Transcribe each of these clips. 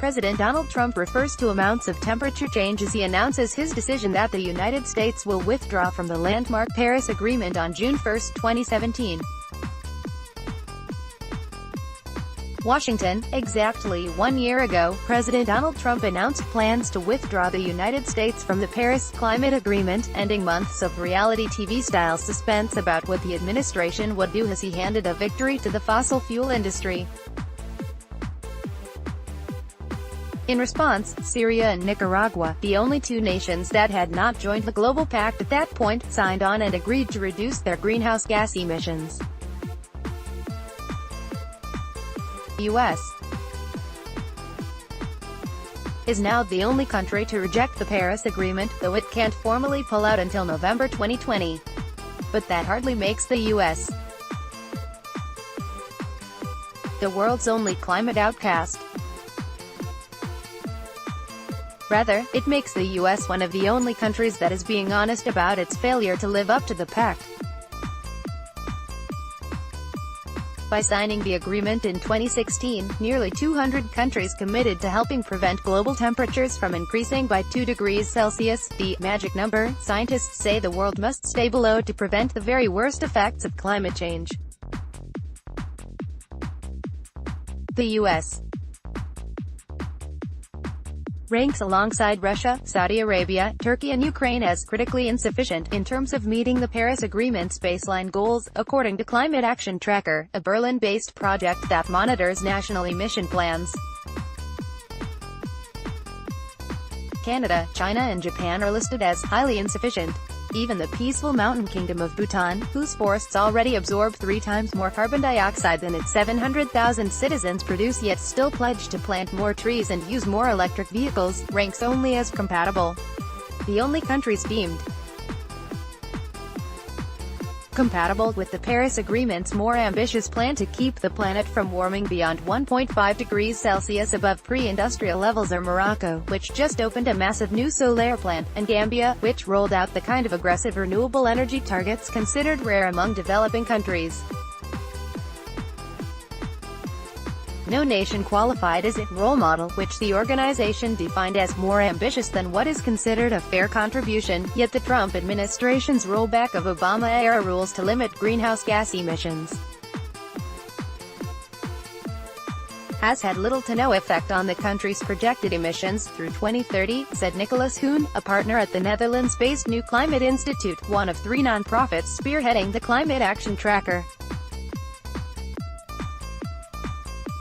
President Donald Trump refers to amounts of temperature change as he announces his decision that the United States will withdraw from the landmark Paris Agreement on June 1, 2017. Washington. Exactly 1 year ago, President Donald Trump announced plans to withdraw the United States from the Paris Climate Agreement, ending months of reality TV-style suspense about what the administration would do as he handed a victory to the fossil fuel industry. In response, Syria and Nicaragua, the only two nations that had not joined the global pact at that point, signed on and agreed to reduce their greenhouse gas emissions. The U.S. is now the only country to reject the Paris Agreement, though it can't formally pull out until November 2020. But that hardly makes the U.S. the world's only climate outcast. Rather, it makes the U.S. one of the only countries that is being honest about its failure to live up to the pact. By signing the agreement in 2016, nearly 200 countries committed to helping prevent global temperatures from increasing by 2 degrees Celsius, the magic number scientists say the world must stay below to prevent the very worst effects of climate change. The U.S. ranks alongside Russia, Saudi Arabia, Turkey and Ukraine as critically insufficient in terms of meeting the Paris Agreement's baseline goals, according to Climate Action Tracker, a Berlin-based project that monitors national emission plans. Canada, China and Japan are listed as highly insufficient. Even the peaceful mountain kingdom of Bhutan, whose forests already absorb 3 times more carbon dioxide than its 700,000 citizens produce yet still pledge to plant more trees and use more electric vehicles, ranks only as compatible. The only countries deemed compatible with the Paris Agreement's more ambitious plan to keep the planet from warming beyond 1.5 degrees Celsius above pre-industrial levels are Morocco, which just opened a massive new solar plant, and Gambia, which rolled out the kind of aggressive renewable energy targets considered rare among developing countries. No nation qualified as a role model, which the organization defined as more ambitious than what is considered a fair contribution, yet the Trump administration's rollback of Obama-era rules to limit greenhouse gas emissions has had little to no effect on the country's projected emissions through 2030, said Nicholas Hoon, a partner at the Netherlands-based New Climate Institute, one of 3 nonprofits spearheading the Climate Action Tracker.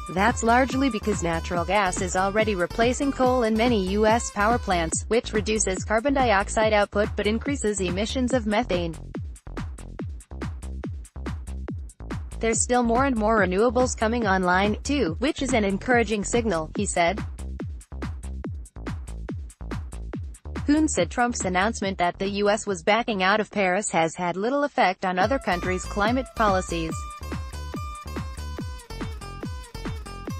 That's largely because natural gas is already replacing coal in many U.S. power plants, which reduces carbon dioxide output but increases emissions of methane. There's still more and more renewables coming online, too, which is an encouraging signal, he said. Hoon said Trump's announcement that the U.S. was backing out of Paris has had little effect on other countries' climate policies.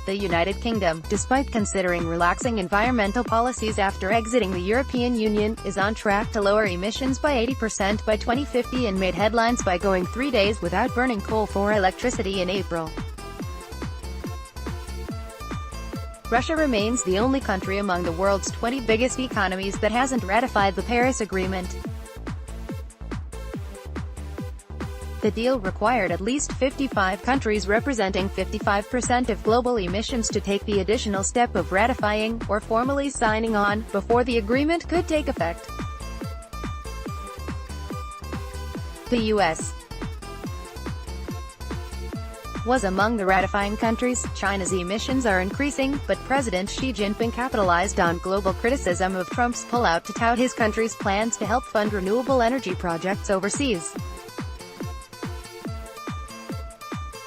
The United Kingdom, despite considering relaxing environmental policies after exiting the European Union, is on track to lower emissions by 80% by 2050 and made headlines by going 3 days without burning coal for electricity in April. Russia remains the only country among the world's 20 biggest economies that hasn't ratified the Paris Agreement. The deal required at least 55 countries representing 55% of global emissions to take the additional step of ratifying, or formally signing on, before the agreement could take effect. The U.S. was among the ratifying countries. China's emissions are increasing, but President Xi Jinping capitalized on global criticism of Trump's pullout to tout his country's plans to help fund renewable energy projects overseas.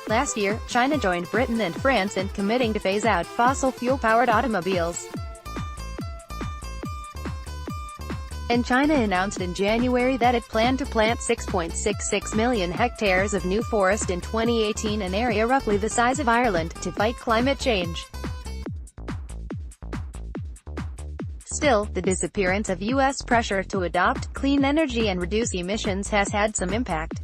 Last year, China joined Britain and France in committing to phase out fossil fuel-powered automobiles. And China announced in January that it planned to plant 6.66 million hectares of new forest in 2018, an area roughly the size of Ireland, to fight climate change. Still, the disappearance of U.S. pressure to adopt clean energy and reduce emissions has had some impact.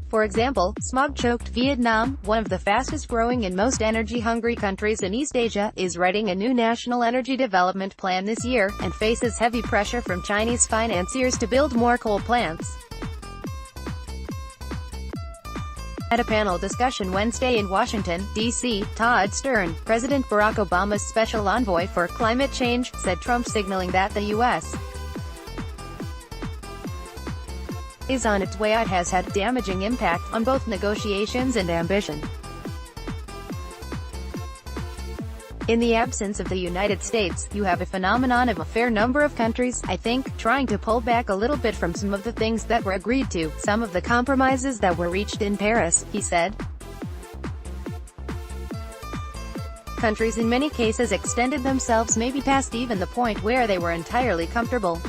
For example, smog-choked Vietnam, one of the fastest-growing and most energy-hungry countries in East Asia, is writing a new national energy development plan this year, and faces heavy pressure from Chinese financiers to build more coal plants. At a panel discussion Wednesday in Washington, D.C., Todd Stern, President Barack Obama's special envoy for climate change, said Trump, signaling that the U.S. is on its way out has had damaging impact on both negotiations and ambition. In the absence of the United States, you have a phenomenon of a fair number of countries, I think, trying to pull back a little bit from some of the things that were agreed to, some of the compromises that were reached in Paris, he said. Countries in many cases extended themselves maybe past even the point where they were entirely comfortable.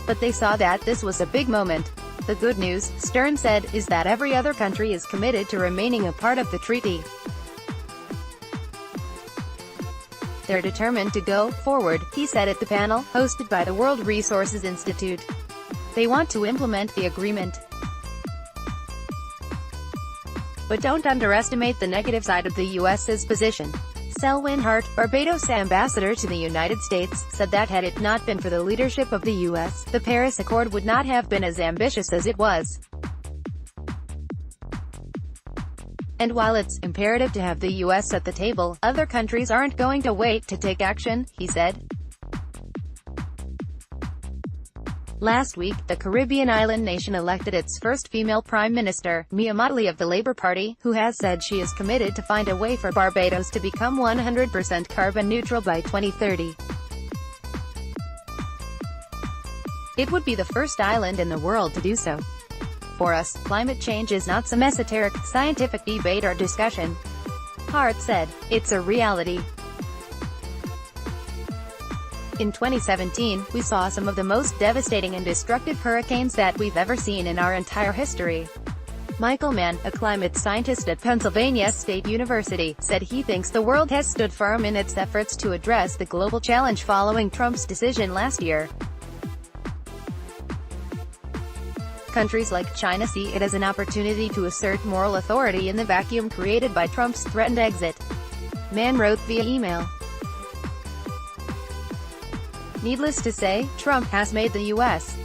But they saw that this was a big moment. The good news, Stern said, is that every other country is committed to remaining a part of the treaty. They're determined to go forward, he said at the panel, hosted by the World Resources Institute. They want to implement the agreement. But don't underestimate the negative side of the U.S.'s position. Selwyn Hart, Barbados' ambassador to the United States, said that had it not been for the leadership of the U.S., the Paris Accord would not have been as ambitious as it was. And while it's imperative to have the U.S. at the table, other countries aren't going to wait to take action, he said. Last week, the Caribbean island nation elected its first female prime minister, Mia Mottley of the Labour Party, who has said she is committed to find a way for Barbados to become 100% carbon neutral by 2030. It would be the first island in the world to do so. For us, climate change is not some esoteric, scientific debate or discussion. Hart said, it's a reality. In 2017, we saw some of the most devastating and destructive hurricanes that we've ever seen in our entire history. Michael Mann, a climate scientist at Pennsylvania State University, said he thinks the world has stood firm in its efforts to address the global challenge following Trump's decision last year. Countries like China see it as an opportunity to assert moral authority in the vacuum created by Trump's threatened exit. Mann wrote via email. Needless to say, Trump has made the U.S.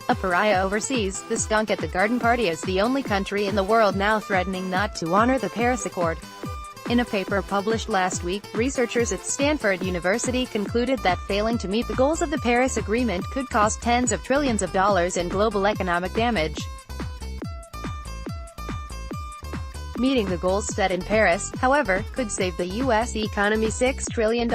a pariah overseas. The skunk at the garden party is the only country in the world now threatening not to honor the Paris Accord. In a paper published last week, researchers at Stanford University concluded that failing to meet the goals of the Paris Agreement could cost tens of trillions of dollars in global economic damage. Meeting the goals set in Paris, however, could save the U.S. economy $6 trillion.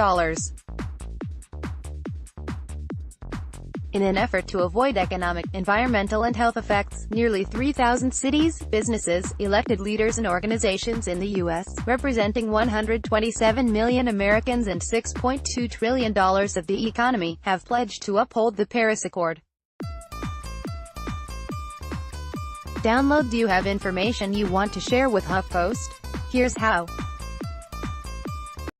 In an effort to avoid economic, environmental and health effects, nearly 3,000 cities, businesses, elected leaders and organizations in the U.S., representing 127 million Americans and $6.2 trillion of the economy, have pledged to uphold the Paris Accord. Download. Do you have information you want to share with HuffPost? Here's how.